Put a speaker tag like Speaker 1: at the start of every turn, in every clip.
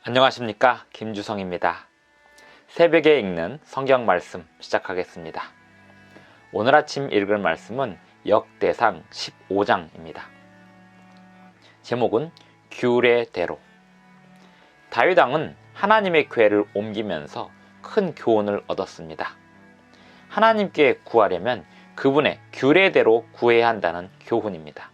Speaker 1: 안녕하십니까, 김주성입니다. 새벽에 읽는 성경 말씀 시작하겠습니다. 오늘 아침 읽을 말씀은 역대상 15장입니다. 제목은 규례대로. 다윗 왕은 하나님의 궤를 옮기면서 큰 교훈을 얻었습니다. 하나님께 구하려면 그분의 규례대로 구해야 한다는 교훈입니다.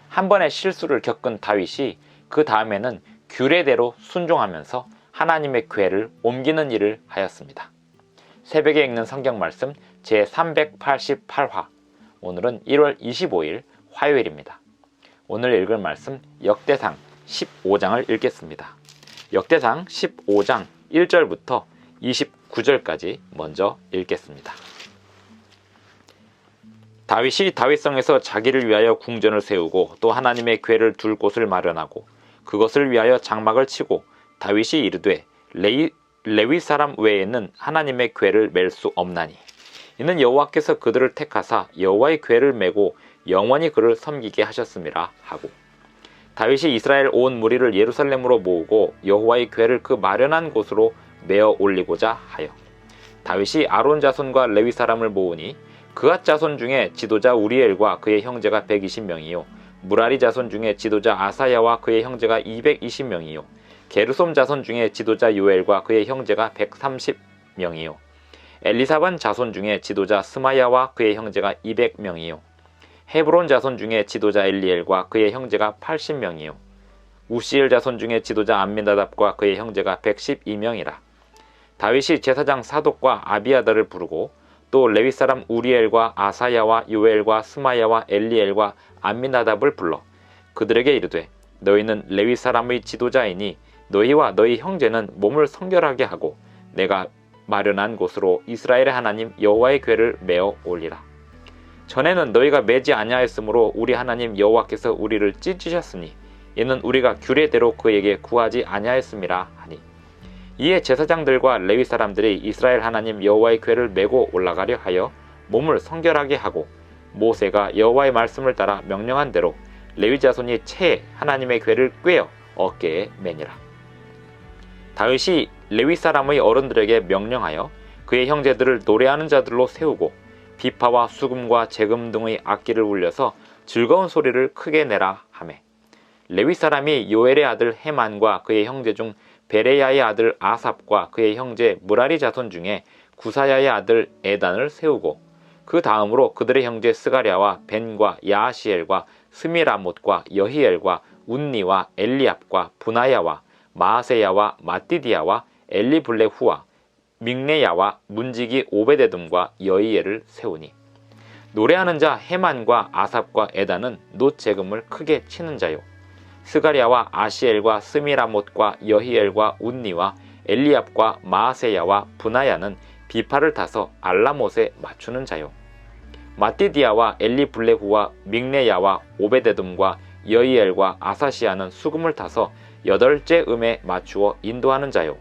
Speaker 1: 한 번의 실수를 겪은 다윗이 그 다음에는 규례대로 순종하면서 하나님의 궤를 옮기는 일을 하였습니다. 새벽에 읽는 성경 말씀 제388화. 오늘은 1월 25일 화요일입니다. 오늘 읽을 말씀 역대상 15장을 읽겠습니다. 역대상 15장 1절부터 29절까지 먼저 읽겠습니다. 다윗이 다윗성에서 자기를 위하여 궁전을 세우고 또 하나님의 궤를 둘 곳을 마련하고 그것을 위하여 장막을 치고 다윗이 이르되 레위 사람 외에는 하나님의 궤를 맬 수 없나니 이는 여호와께서 그들을 택하사 여호와의 궤를 메고 영원히 그를 섬기게 하셨음이라 하고, 다윗이 이스라엘 온 무리를 예루살렘으로 모으고 여호와의 궤를 그 마련한 곳으로 메어 올리고자 하여 다윗이 아론 자손과 레위 사람을 모으니 그앗 자손 중에 지도자 우리엘과 그의 형제가 120명이요 무라리 자손 중에 지도자 아사야와 그의 형제가 220명이요 게르솜 자손 중에 지도자 요엘과 그의 형제가 130명이요 엘리사반 자손 중에 지도자 스마야와 그의 형제가 200명이요 헤브론 자손 중에 지도자 엘리엘과 그의 형제가 80명이요 우시엘 자손 중에 지도자 암미나답과 그의 형제가 112명이라. 다윗이 제사장 사독과 아비아다를 부르고 또 레위 사람 우리엘과 아사야와 요엘과 스마야와 엘리엘과 암미나답을 불러 그들에게 이르되 너희는 레위 사람의 지도자이니 너희와 너희 형제는 몸을 성결하게 하고 내가 마련한 곳으로 이스라엘의 하나님 여호와의 궤를 메어 올리라. 전에는 너희가 매지 아니하였으므로 우리 하나님 여호와께서 우리를 찢으셨으니 이는 우리가 규례대로 그에게 구하지 아니하였음이라 하니, 이에 제사장들과 레위 사람들이 이스라엘 하나님 여호와의 궤를 메고 올라가려 하여 몸을 성결하게 하고 모세가 여호와의 말씀을 따라 명령한 대로 레위 자손이 채에 하나님의 궤를 꿰어 어깨에 매니라. 다윗이 레위 사람의 어른들에게 명령하여 그의 형제들을 노래하는 자들로 세우고 비파와 수금과 재금 등의 악기를 울려서 즐거운 소리를 크게 내라 하매, 레위 사람이 요엘의 아들 헤만과 그의 형제 중 베레야의 아들 아삽과 그의 형제 무라리 자손 중에 구사야의 아들 에단을 세우고 그 다음으로 그들의 형제 스가랴와 벤과 야하시엘과 스미라못과 여히엘과 운니와 엘리압과 분하야와 마아세야와 마띠디야와 엘리블레후와 믹네야와 문지기 오베데돔과 여히엘을 세우니, 노래하는 자 헤만과 아삽과 에단은 놋재금을 크게 치는 자요 스가랴와 아시엘과 스미라못과 여히엘과 운니와 엘리압과 마아세야와 분하야는 비파를 타서 알라못에 맞추는 자요 마띠디야와 엘리블레후와 믹네야와 오베데돔과 여히엘과 아사시아는 수금을 타서 8째 음에 맞추어 인도하는 자요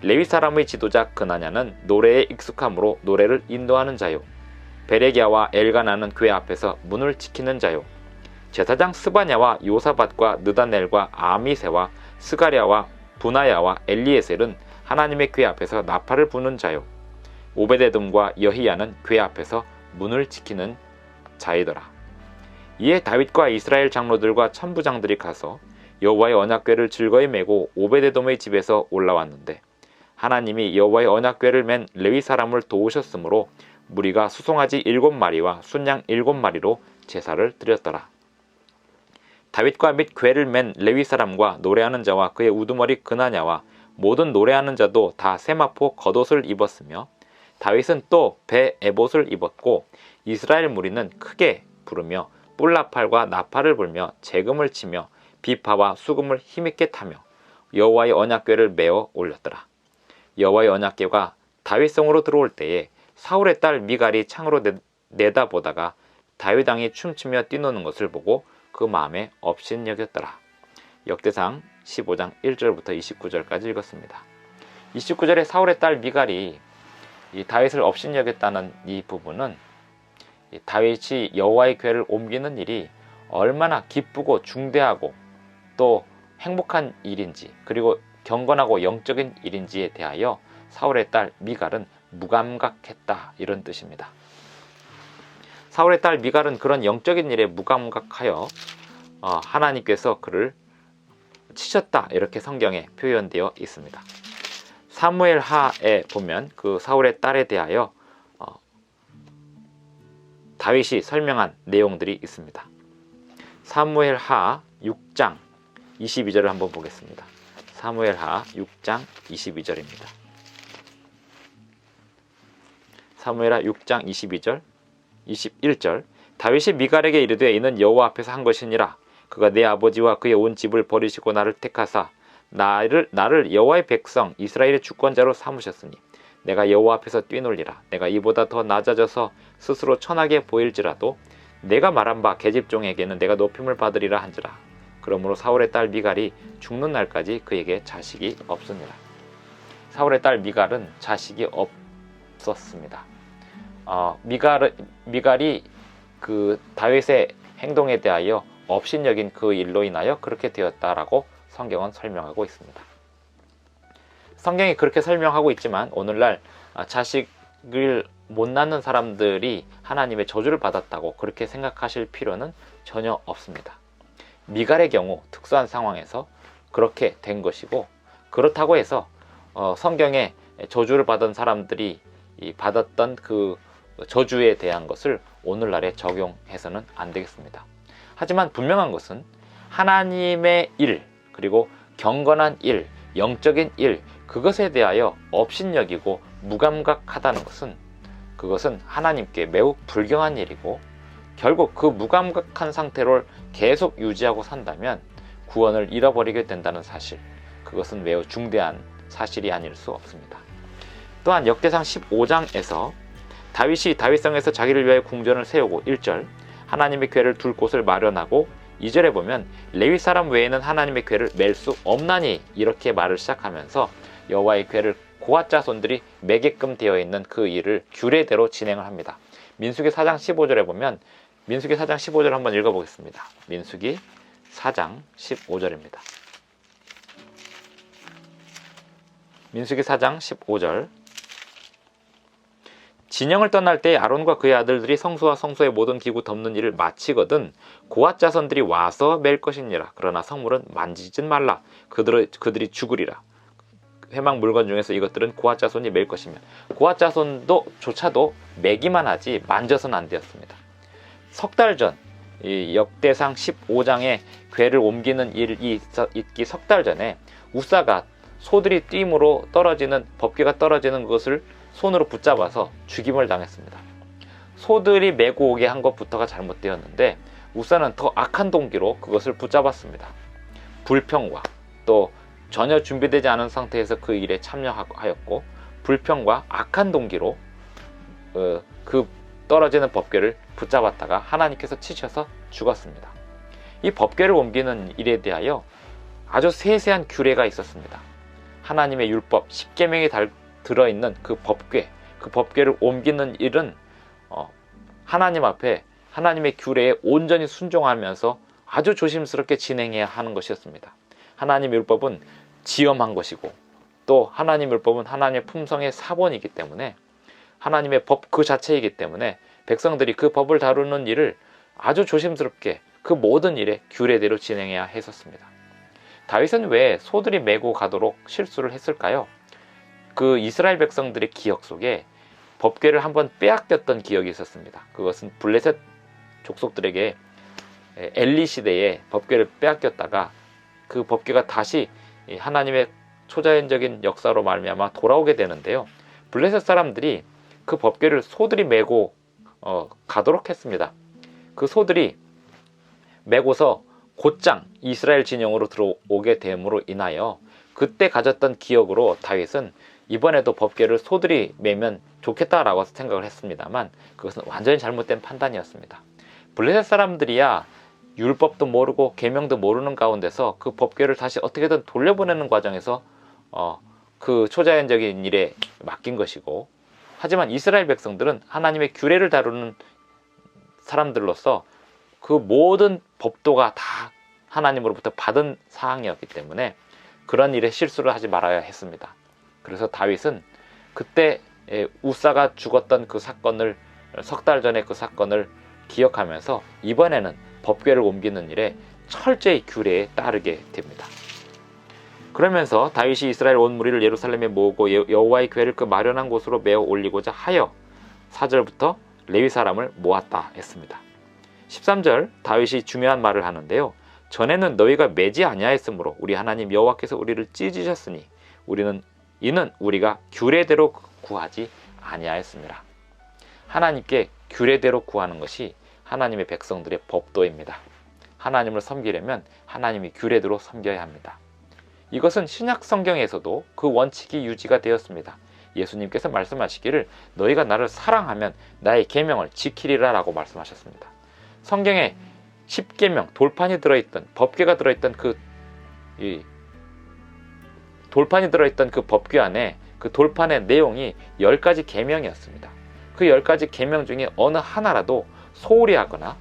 Speaker 1: 레위 사람의 지도자 그나냐는 노래에 익숙함으로 노래를 인도하는 자요 베레기야와 엘가나는 궤 앞에서 문을 지키는 자요 제사장 스바냐와 요사밧과 느다넬과 아미세와 스가랴와 분하야와 엘리에셀은 하나님의 궤 앞에서 나팔을 부는 자요 오베데돔과 여히야는 궤 앞에서 문을 지키는 자이더라. 이에 다윗과 이스라엘 장로들과 천부장들이 가서 여호와의 언약궤를 즐거이 메고 오베데돔의 집에서 올라왔는데 하나님이 여호와의 언약궤를 맨 레위 사람을 도우셨으므로 무리가 수송아지 7마리와 순양 7마리로 제사를 드렸더라. 다윗과 및 궤를 맨 레위 사람과 노래하는 자와 그의 우두머리 그나냐와 모든 노래하는 자도 다 세마포 겉옷을 입었으며 다윗은 또 배 에봇을 입었고 이스라엘 무리는 크게 부르며 뿔나팔과 나팔을 불며 재금을 치며 비파와 수금을 힘있게 타며 여호와의 언약궤를 메어 올렸더라. 여호와의 언약궤가 다윗성으로 들어올 때에 사울의 딸 미갈이 창으로 내다보다가 다윗 왕이 춤추며 뛰노는 것을 보고 그 마음에 업신여겼더라. 역대상 15장 1절부터 29절까지 읽었습니다. 29절에 사울의 딸 미갈이 이 다윗을 업신여겼다는 이 부분은 다윗이 여호와의 궤를 옮기는 일이 얼마나 기쁘고 중대하고 또 행복한 일인지, 그리고 경건하고 영적인 일인지에 대하여 사울의 딸 미갈은 무감각했다, 이런 뜻입니다. 사울의 딸 미갈은 그런 영적인 일에 무감각하여 하나님께서 그를 치셨다, 이렇게 성경에 표현되어 있습니다. 사무엘 하에 보면 그 사울의 딸에 대하여 다윗이 설명한 내용들이 있습니다. 사무엘 하 6장 22절을 한번 보겠습니다. 사무엘 하 6장 22절입니다. 사무엘 하 6장 22절 21절 다윗이 미갈에게 이르되 이는 여호와 앞에서 한 것이니라. 그가 내 아버지와 그의 온 집을 버리시고 나를 택하사 나를 여호와의 백성 이스라엘의 주권자로 삼으셨으니 내가 여호와 앞에서 뛰놀리라. 내가 이보다 더 낮아져서 스스로 천하게 보일지라도 내가 말한 바 계집종에게는 내가 높임을 받으리라 한지라. 그러므로 사울의 딸 미갈이 죽는 날까지 그에게 자식이 없습니다. 사울의 딸 미갈은 자식이 없었습니다. 미갈이 그 다윗의 행동에 대하여 업신여긴 그 일로 인하여 그렇게 되었다라고 성경은 설명하고 있습니다. 성경이 그렇게 설명하고 있지만 오늘날 자식을 못 낳는 사람들이 하나님의 저주를 받았다고 그렇게 생각하실 필요는 전혀 없습니다. 미갈의 경우 특수한 상황에서 그렇게 된 것이고, 그렇다고 해서 성경에 저주를 받은 사람들이 받았던 그 저주에 대한 것을 오늘날에 적용해서는 안 되겠습니다. 하지만 분명한 것은 하나님의 일, 그리고 경건한 일, 영적인 일, 그것에 대하여 업신여기고 무감각하다는 것은 그것은 하나님께 매우 불경한 일이고, 결국 그 무감각한 상태를 계속 유지하고 산다면 구원을 잃어버리게 된다는 사실, 그것은 매우 중대한 사실이 아닐 수 없습니다. 또한 역대상 15장에서 다윗이 다윗성에서 자기를 위하여 궁전을 세우고 1절 하나님의 궤를 둘 곳을 마련하고 2절에 보면 레위 사람 외에는 하나님의 궤를 맬 수 없나니, 이렇게 말을 시작하면서 여호와의 궤를 고앗 자손들이 매게끔 되어 있는 그 일을 규례대로 진행을 합니다. 민수기 4장 15절에 보면 민수기 4장 15절 한번 읽어보겠습니다. 민수기 4장 15절입니다. 민수기 4장 15절 진영을 떠날 때 아론과 그의 아들들이 성소와 성소의 모든 기구 덮는 일을 마치거든 고앗 자손들이 와서 맬 것이니라. 그러나 성물은 만지진 말라. 그들이 죽으리라. 회막 물건 중에서 이것들은 고앗 자손이 맬 것이며, 고앗 자손조차도 매기만 하지 만져서는 안 되었습니다. 석 달 전, 이 역대상 15장에 궤를 옮기는 일이 있기 석 달 전에 우사가 소들이 띠므로 떨어지는, 법궤가 떨어지는 것을 손으로 붙잡아서 죽임을 당했습니다. 소들이 메고 오게 한 것부터가 잘못되었는데 우사는 더 악한 동기로 그것을 붙잡았습니다. 불평과 또 전혀 준비되지 않은 상태에서 그 일에 참여하였고, 불평과 악한 동기로 그 떨어지는 법궤를 붙잡았다가 하나님께서 치셔서 죽었습니다. 이 법궤를 옮기는 일에 대하여 아주 세세한 규례가 있었습니다. 하나님의 율법 10계명이 들어있는 그 법궤를 옮기는 일은 하나님 앞에 하나님의 규례에 온전히 순종하면서 아주 조심스럽게 진행해야 하는 것이었습니다. 하나님의 율법은 지엄한 것이고, 또 하나님의 율법은 하나님의 품성의 사본이기 때문에, 하나님의 법 그 자체이기 때문에 백성들이 그 법을 다루는 일을 아주 조심스럽게 그 모든 일에 규례대로 진행해야 했었습니다. 다윗은 왜 소들이 메고 가도록 실수를 했을까요? 그 이스라엘 백성들의 기억 속에 법궤를 한번 빼앗겼던 기억이 있었습니다. 그것은 블레셋 족속들에게 엘리 시대에 법궤를 빼앗겼다가 그 법궤가 다시 하나님의 초자연적인 역사로 말미암아 돌아오게 되는데요. 블레셋 사람들이 그 법궤를 소들이 메고 가도록 했습니다. 그 소들이 메고서 곧장 이스라엘 진영으로 들어오게 됨으로 인하여 그때 가졌던 기억으로 다윗은 이번에도 법궤를 소들이 메면 좋겠다라고 생각을 했습니다만, 그것은 완전히 잘못된 판단이었습니다. 블레셋 사람들이야 율법도 모르고 계명도 모르는 가운데서 그 법궤를 다시 어떻게든 돌려보내는 과정에서 그 초자연적인 일에 맡긴 것이고, 하지만 이스라엘 백성들은 하나님의 규례를 다루는 사람들로서 그 모든 법도가 다 하나님으로부터 받은 사항이었기 때문에 그런 일에 실수를 하지 말아야 했습니다. 그래서 다윗은 그때 우사가 죽었던 그 사건을, 석 달 전에 그 사건을 기억하면서 이번에는 법궤를 옮기는 일에 철저히 규례에 따르게 됩니다. 그러면서 다윗이 이스라엘 온 무리를 예루살렘에 모으고 여호와의 궤를 그 마련한 곳으로 메어 올리고자 하여 4절부터 레위 사람을 모았다 했습니다. 13절 다윗이 중요한 말을 하는데요. 전에는 너희가 매지 아니하였으므로 우리 하나님 여호와께서 우리를 찢으셨으니 이는 우리가 규례대로 구하지 아니하였습니다. 하나님께 규례대로 구하는 것이 하나님의 백성들의 법도입니다. 하나님을 섬기려면 하나님이 규례대로 섬겨야 합니다. 이것은 신약 성경에서도 그 원칙이 유지가 되었습니다. 예수님께서 말씀하시기를 너희가 나를 사랑하면 나의 계명을 지키리라 라고 말씀하셨습니다. 성경에 10계명 돌판이 들어있던 법궤가 들어있던 돌판이 들어있던 그 법궤 안에 그 돌판의 내용이 10가지 계명이었습니다. 그 10가지 계명 중에 어느 하나라도 소홀히 하거나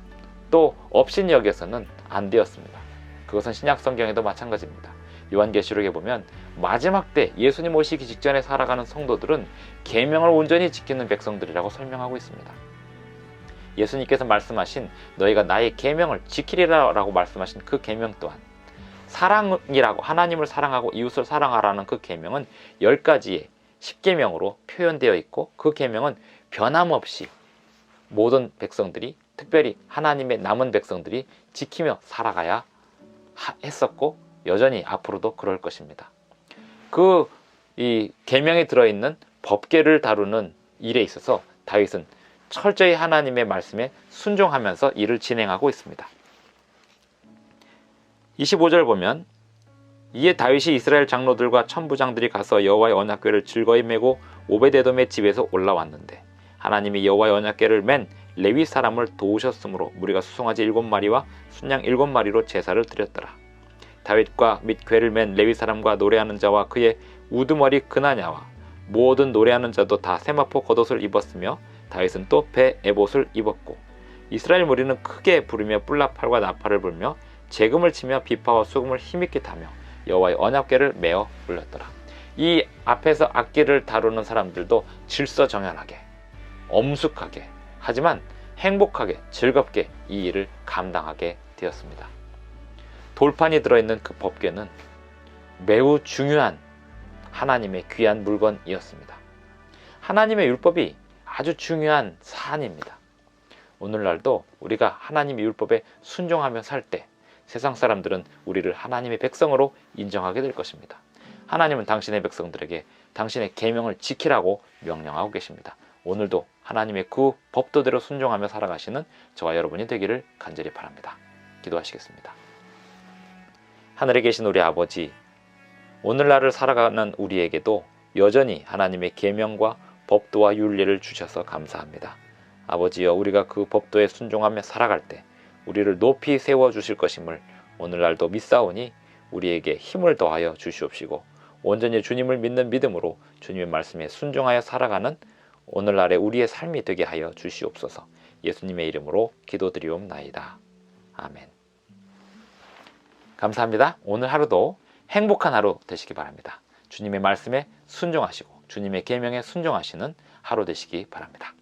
Speaker 1: 또 업신이 여겨서는 안 되었습니다. 그것은 신약 성경에도 마찬가지입니다. 요한계시록에 보면 마지막 때 예수님 오시기 직전에 살아가는 성도들은 계명을 온전히 지키는 백성들이라고 설명하고 있습니다. 예수님께서 말씀하신 너희가 나의 계명을 지키리라 라고 말씀하신 그 계명 또한 사랑이라고, 하나님을 사랑하고 이웃을 사랑하라는 그 계명은 10가지의 10계명으로 표현되어 있고 그 계명은 변함없이 모든 백성들이, 특별히 하나님의 남은 백성들이 지키며 살아가야 했었고 여전히 앞으로도 그럴 것입니다. 이 계명에 들어있는 법궤를 다루는 일에 있어서 다윗은 철저히 하나님의 말씀에 순종하면서 일을 진행하고 있습니다. 25절 보면 이에 다윗이 이스라엘 장로들과 천부장들이 가서 여호와의 언약궤를 즐거이 메고 오베데돔의 집에서 올라왔는데 하나님이 여호와의 언약궤를 맨 레위 사람을 도우셨으므로 무리가 수송아지 7마리와 순양 7마리로 제사를 드렸더라. 다윗과 및 궤를 맨 레위 사람과 노래하는 자와 그의 우두머리 그나냐와 모든 노래하는 자도 다 세마포 겉옷을 입었으며 다윗은 또 배 에봇을 입었고 이스라엘 무리는 크게 부르며 뿔나팔과 나팔을 불며 재금을 치며 비파와 수금을 힘있게 타며 여호와의 언약궤를 메어 올렸더라. 이 앞에서 악기를 다루는 사람들도 질서정연하게, 엄숙하게, 하지만 행복하게, 즐겁게 이 일을 감당하게 되었습니다. 돌판이 들어있는 그 법궤는 매우 중요한 하나님의 귀한 물건이었습니다. 하나님의 율법이 아주 중요한 사안입니다. 오늘날도 우리가 하나님의 율법에 순종하며 살 때 세상 사람들은 우리를 하나님의 백성으로 인정하게 될 것입니다. 하나님은 당신의 백성들에게 당신의 계명을 지키라고 명령하고 계십니다. 오늘도 하나님의 그 법도대로 순종하며 살아가시는 저와 여러분이 되기를 간절히 바랍니다. 기도하시겠습니다. 하늘에 계신 우리 아버지, 오늘날을 살아가는 우리에게도 여전히 하나님의 계명과 법도와 윤리를 주셔서 감사합니다. 아버지여, 우리가 그 법도에 순종하며 살아갈 때 우리를 높이 세워주실 것임을 오늘날도 믿사오니 우리에게 힘을 더하여 주시옵시고 온전히 주님을 믿는 믿음으로 주님의 말씀에 순종하여 살아가는 오늘날의 우리의 삶이 되게 하여 주시옵소서. 예수님의 이름으로 기도드리옵나이다. 아멘. 감사합니다. 오늘 하루도 행복한 하루 되시기 바랍니다. 주님의 말씀에 순종하시고 주님의 계명에 순종하시는 하루 되시기 바랍니다.